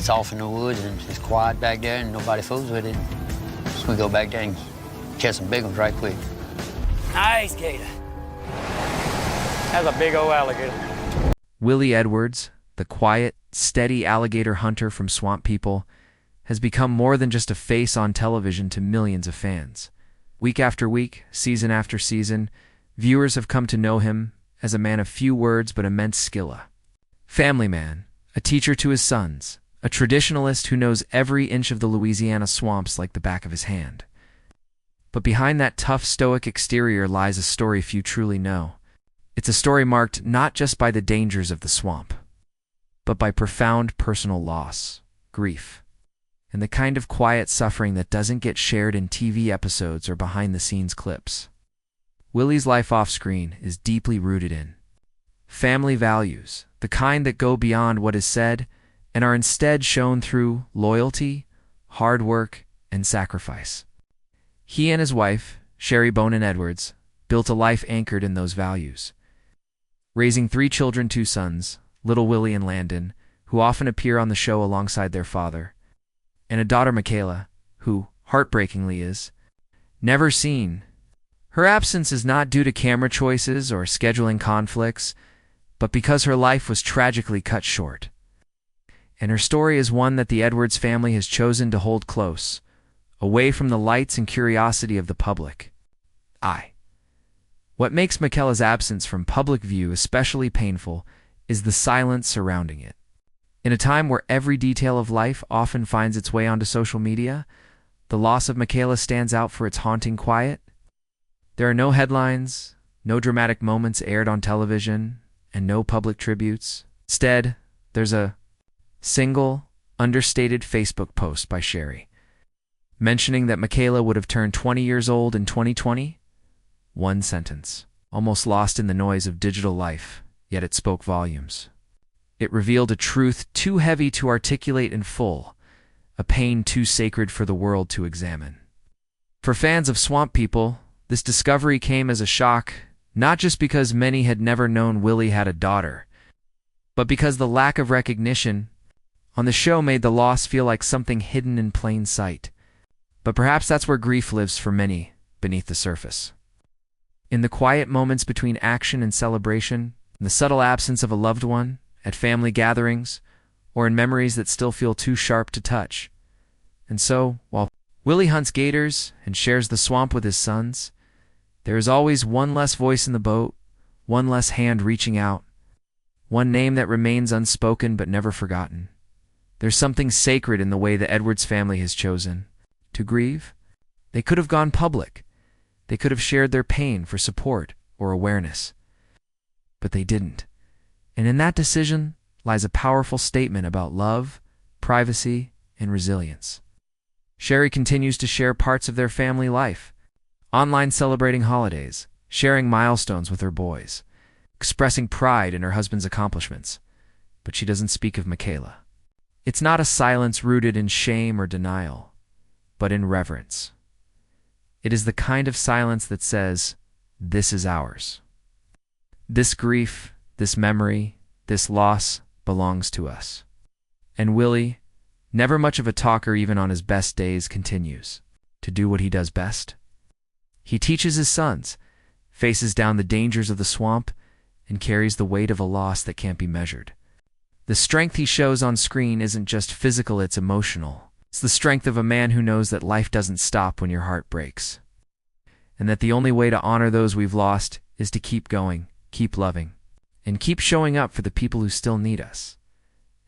It's off in the woods and it's quiet back there and nobody fools with it. So we go back there and catch some big ones right quick. Nice gator. That's a big old alligator. Willie Edwards, the quiet, steady alligator hunter from Swamp People, has become more than just a face on television to millions of fans. Week after week, season after season, viewers have come to know him as a man of few words but immense skill. Family man, a teacher to his sons, a traditionalist who knows every inch of the Louisiana swamps like the back of his hand. But behind that tough, stoic exterior lies a story few truly know. It's a story marked not just by the dangers of the swamp, but by profound personal loss, grief, and the kind of quiet suffering that doesn't get shared in TV episodes or behind-the-scenes clips. Willie's life off-screen is deeply rooted in family values, the kind that go beyond what is said and are instead shown through loyalty, hard work, and sacrifice. He and his wife, Sherry Bonin Edwards, built a life anchored in those values. Raising 3 children, 2 sons, little Willie and Landon, who often appear on the show alongside their father, and a daughter, Michaela, who, heartbreakingly, is never seen. Her absence is not due to camera choices or scheduling conflicts, but because her life was tragically cut short. And her story is one that the Edwards family has chosen to hold close, away from the lights and curiosity of the public. What makes Michaela's absence from public view especially painful is the silence surrounding it. In a time where every detail of life often finds its way onto social media, the loss of Michaela stands out for its haunting quiet. There are no headlines, no dramatic moments aired on television, and no public tributes. Instead, there's a single, understated Facebook post by Sherry, mentioning that Michaela would have turned 20 years old in 2020. One sentence, almost lost in the noise of digital life, yet it spoke volumes. It revealed a truth too heavy to articulate in full, a pain too sacred for the world to examine. For fans of Swamp People, this discovery came as a shock, not just because many had never known Willie had a daughter, but because the lack of recognition on the show made the loss feel like something hidden in plain sight. But perhaps that's where grief lives for many, beneath the surface. In the quiet moments between action and celebration, in the subtle absence of a loved one, at family gatherings, or in memories that still feel too sharp to touch. And so, while Willie hunts gators and shares the swamp with his sons, there is always one less voice in the boat, one less hand reaching out, one name that remains unspoken but never forgotten. There's something sacred in the way the Edwards family has chosen to grieve. They could have gone public. They could have shared their pain for support or awareness. But they didn't. And in that decision lies a powerful statement about love, privacy, and resilience. Sherry continues to share parts of their family life, online celebrating holidays, sharing milestones with her boys, expressing pride in her husband's accomplishments. But she doesn't speak of Michaela. It's not a silence rooted in shame or denial, but in reverence. It is the kind of silence that says, "This is ours. This grief, this memory, this loss belongs to us." And Willie, never much of a talker even on his best days, continues to do what he does best. He teaches his sons, faces down the dangers of the swamp, and carries the weight of a loss that can't be measured. The strength he shows on screen isn't just physical, it's emotional. It's the strength of a man who knows that life doesn't stop when your heart breaks, and that the only way to honor those we've lost is to keep going, keep loving, and keep showing up for the people who still need us.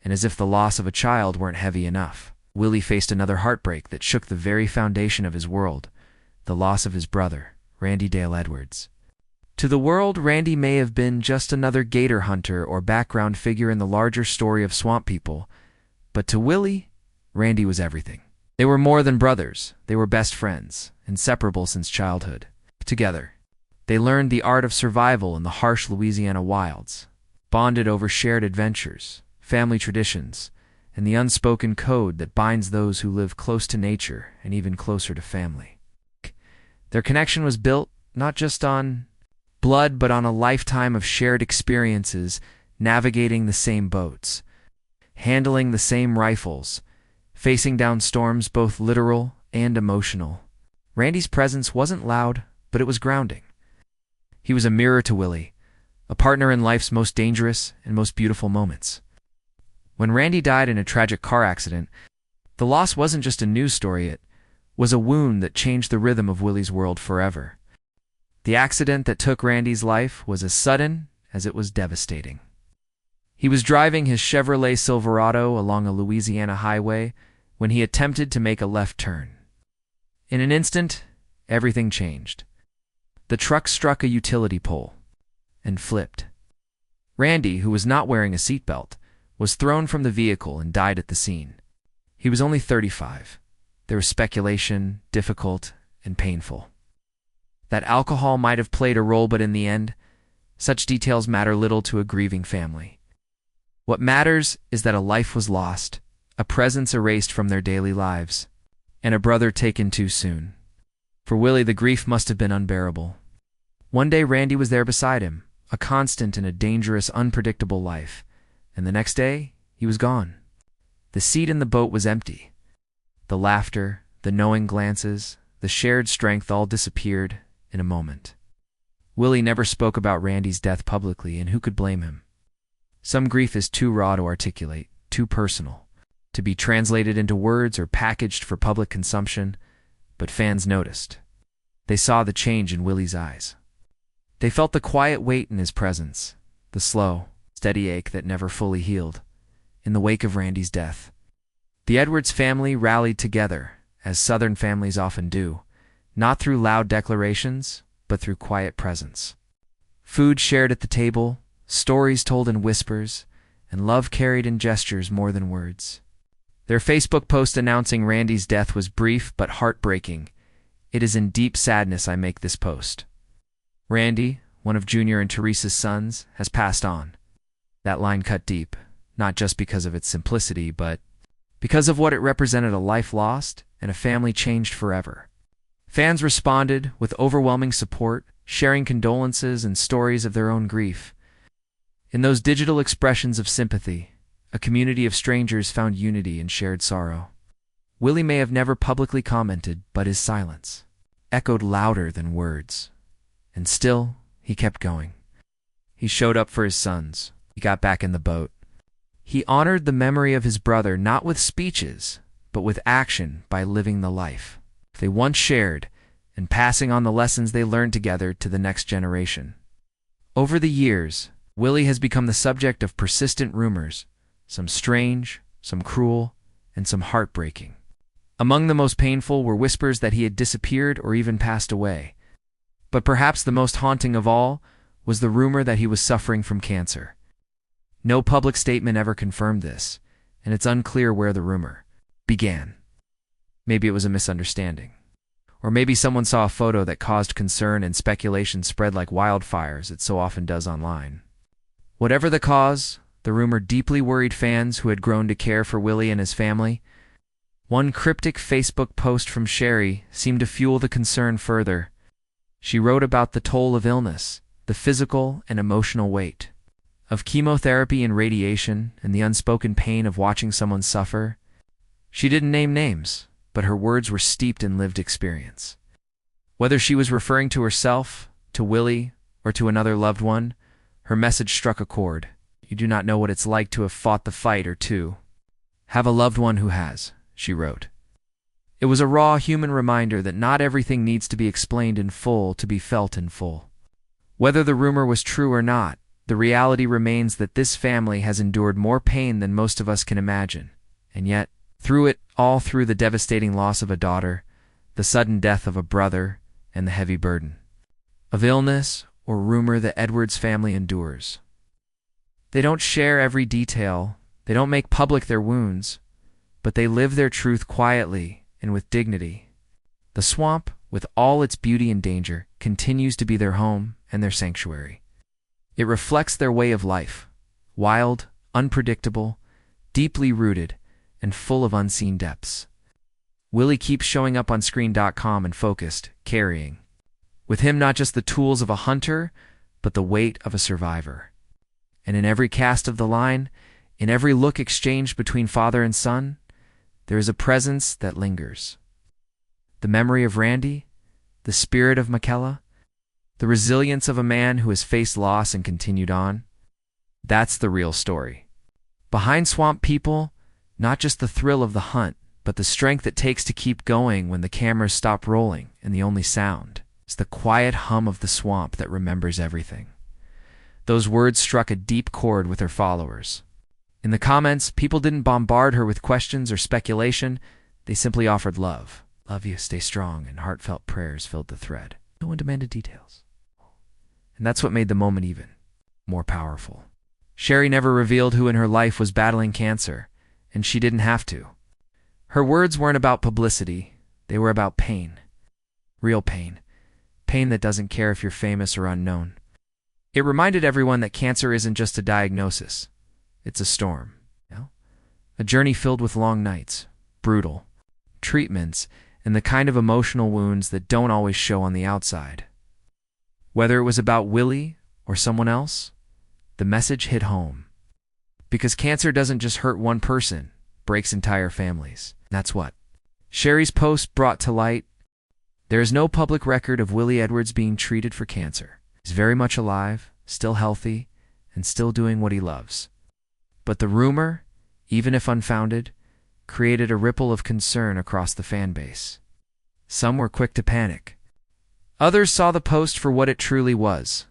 And as if the loss of a child weren't heavy enough, Willie faced another heartbreak that shook the very foundation of his world, the loss of his brother, Randy Dale Edwards. To the world, Randy may have been just another gator hunter or background figure in the larger story of Swamp People, but to Willie, Randy was everything. They were more than brothers. They were best friends, inseparable since childhood. Together, they learned the art of survival in the harsh Louisiana wilds, bonded over shared adventures, family traditions, and the unspoken code that binds those who live close to nature and even closer to family. Their connection was built not just on blood, but on a lifetime of shared experiences navigating the same boats. handling the same rifles, facing down storms both literal and emotional. Randy's presence wasn't loud, but it was grounding. He was a mirror to Willie, a partner in life's most dangerous and most beautiful moments. When Randy died in a tragic car accident, the loss wasn't just a news story, it was a wound that changed the rhythm of Willie's world forever. The accident that took Randy's life was as sudden as it was devastating. He was driving his Chevrolet Silverado along a Louisiana highway when he attempted to make a left turn. In an instant, everything changed. The truck struck a utility pole and flipped. Randy, who was not wearing a seatbelt, was thrown from the vehicle and died at the scene. He was only 35. There was speculation, difficult and painful. That alcohol might have played a role, but in the end, such details matter little to a grieving family. What matters is that a life was lost, a presence erased from their daily lives, and a brother taken too soon. For Willie, the grief must have been unbearable. One day Randy was there beside him, a constant in a dangerous, unpredictable life, and the next day he was gone. The seat in the boat was empty. The laughter, the knowing glances, the shared strength all disappeared in a moment. Willie never spoke about Randy's death publicly, and who could blame him? Some grief is too raw to articulate, too personal, to be translated into words or packaged for public consumption, but fans noticed. They saw the change in Willie's eyes. They felt the quiet weight in his presence, the slow, steady ache that never fully healed. In the wake of Randy's death, the Edwards family rallied together, as Southern families often do, not through loud declarations, but through quiet presence. Food shared at the table, stories told in whispers, and love carried in gestures more than words. Their Facebook post announcing Randy's death was brief but heartbreaking. "It is in deep sadness I make this post. Randy, one of Junior and Teresa's sons, has passed on." That line cut deep, not just because of its simplicity, but because of what it represented: a life lost and a family changed forever. Fans responded with overwhelming support, sharing condolences and stories of their own grief. In those digital expressions of sympathy, a community of strangers found unity in shared sorrow. Willie may have never publicly commented, but his silence echoed louder than words. And still, he kept going. He showed up for his sons. He got back in the boat. He honored the memory of his brother not with speeches, but with action, by living the life they once shared and passing on the lessons they learned together to the next generation. Over the years, Willie has become the subject of persistent rumors, some strange, some cruel, and some heartbreaking. Among the most painful were whispers that he had disappeared or even passed away. But perhaps the most haunting of all was the rumor that he was suffering from cancer. No public statement ever confirmed this, and it's unclear where the rumor began. Maybe it was a misunderstanding. Or maybe someone saw a photo that caused concern, and speculation spread like wildfires it so often does online. Whatever the cause, the rumor deeply worried fans who had grown to care for Willie and his family. One cryptic Facebook post from Sherry seemed to fuel the concern further. She wrote about the toll of illness, the physical and emotional weight of chemotherapy and radiation, and the unspoken pain of watching someone suffer. She didn't name names, but her words were steeped in lived experience. Whether she was referring to herself, to Willie, or to another loved one, her message struck a chord. You do not know what it's like to have fought the fight or to have a loved one who has, she wrote. It was a raw human reminder that not everything needs to be explained in full to be felt in full. Whether the rumor was true or not, the reality remains that this family has endured more pain than most of us can imagine. And yet, through it all, through the devastating loss of a daughter, the sudden death of a brother, and the heavy burden of illness or rumor the Edwards family endures. They don't share every detail, they don't make public their wounds, but they live their truth quietly and with dignity. The swamp, with all its beauty and danger, continues to be their home and their sanctuary. It reflects their way of life, wild, unpredictable, deeply rooted, and full of unseen depths. Willie keeps showing up on screen.com and focused, carrying with him not just the tools of a hunter, but the weight of a survivor. And in every cast of the line, In every look exchanged between father and son, there is a presence that lingers. The memory of Randy, the spirit of Michaela, the resilience of a man who has faced loss and continued on. That's the real story. Behind Swamp People, not just the thrill of the hunt, but the strength it takes to keep going when the cameras stop rolling and the only sound is the quiet hum of the swamp that remembers everything. Those words struck a deep chord with her followers. In the comments, people didn't bombard her with questions or speculation. They simply offered love. Love you, stay strong, and heartfelt prayers filled the thread. No one demanded details. And that's what made the moment even more powerful. Sherry never revealed who in her life was battling cancer, and she didn't have to. Her words weren't about publicity. They were about pain. Real pain. Pain that doesn't care if you're famous or unknown. It reminded everyone that cancer isn't just a diagnosis. It's a storm. A journey filled with long nights, brutal treatments, and the kind of emotional wounds that don't always show on the outside. Whether it was about Willie or someone else, the message hit home. Because cancer doesn't just hurt one person, it breaks entire families. That's what Sherry's post brought to light. There is no public record of Willie Edwards being treated for cancer. He's very much alive, still healthy, and still doing what he loves. But the rumor, even if unfounded, created a ripple of concern across the fan base. Some were quick to panic. Others saw the post for what it truly was,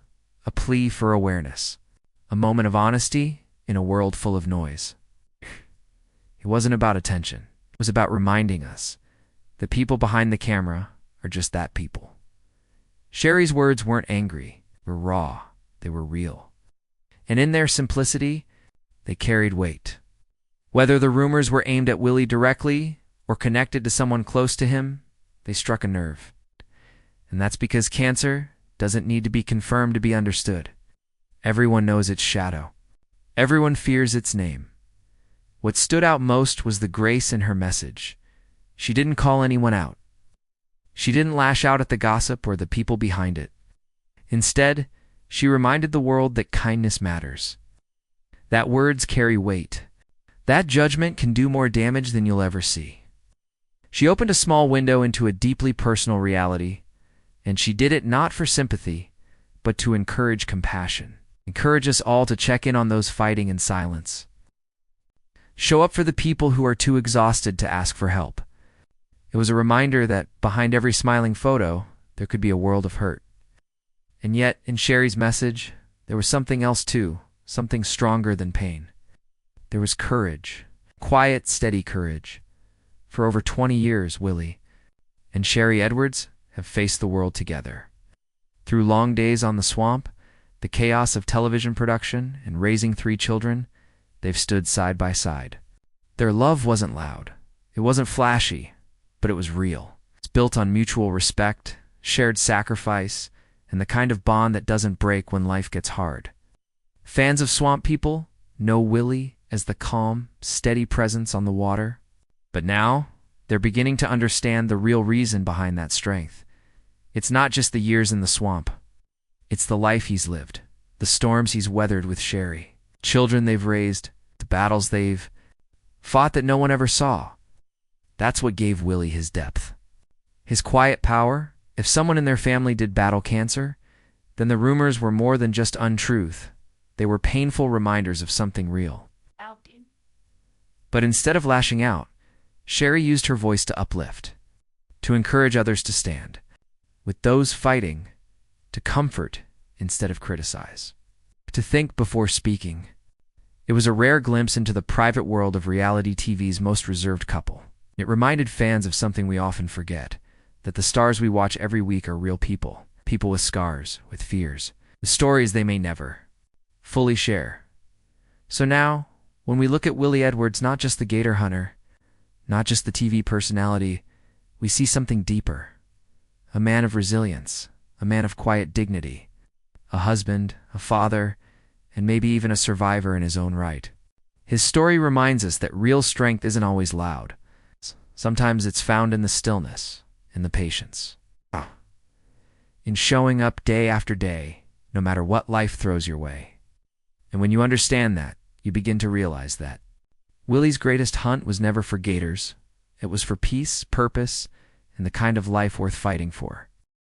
a plea for awareness, a moment of honesty in a world full of noise. It wasn't about attention. It was about reminding us that people behind the camera are just that, people. Sherry's words weren't angry, they were raw, they were real. And in their simplicity, they carried weight. Whether the rumors were aimed at Willie directly or connected to someone close to him, they struck a nerve. And that's because cancer doesn't need to be confirmed to be understood. Everyone knows its shadow. Everyone fears its name. What stood out most was the grace in her message. She didn't call anyone out. She didn't lash out at the gossip or the people behind it. Instead, she reminded the world that kindness matters. That words carry weight. That judgment can do more damage than you'll ever see. She opened a small window into a deeply personal reality, and she did it not for sympathy, but to encourage compassion. Encourage us all to check in on those fighting in silence. Show up for the people who are too exhausted to ask for help. It was a reminder that behind every smiling photo, there could be a world of hurt. And yet, in Sherry's message, there was something else too, something stronger than pain. There was courage, quiet, steady courage. For over 20 years, Willie and Sherry Edwards have faced the world together. Through long days on the swamp, the chaos of television production, and raising 3 children, they've stood side by side. Their love wasn't loud. It wasn't flashy, but it was real. It's built on mutual respect, shared sacrifice, and the kind of bond that doesn't break when life gets hard. Fans of Swamp People know Willie as the calm, steady presence on the water. But now, they're beginning to understand the real reason behind that strength. It's not just the years in the swamp. It's the life he's lived, the storms he's weathered with Sherry, children they've raised, the battles they've fought that no one ever saw. That's what gave Willie his depth. His quiet power. If someone in their family did battle cancer, then the rumors were more than just untruth. They were painful reminders of something real. But instead of lashing out, Sherry used her voice to uplift, to encourage others to stand with those fighting, to comfort instead of criticize, to think before speaking. It was a rare glimpse into the private world of reality TV's most reserved couple. It reminded fans of something we often forget, that the stars we watch every week are real people, people with scars, with fears, with stories they may never fully share. So now, when we look at Willie Edwards, not just the gator hunter, not just the TV personality, we see something deeper. A man of resilience, a man of quiet dignity, a husband, a father, and maybe even a survivor in his own right. His story reminds us that real strength isn't always loud. Sometimes it's found in the stillness, in the patience, in showing up day after day, no matter what life throws your way. And when you understand that, you begin to realize that Willie's greatest hunt was never for gators. It was for peace, purpose, and the kind of life worth fighting for.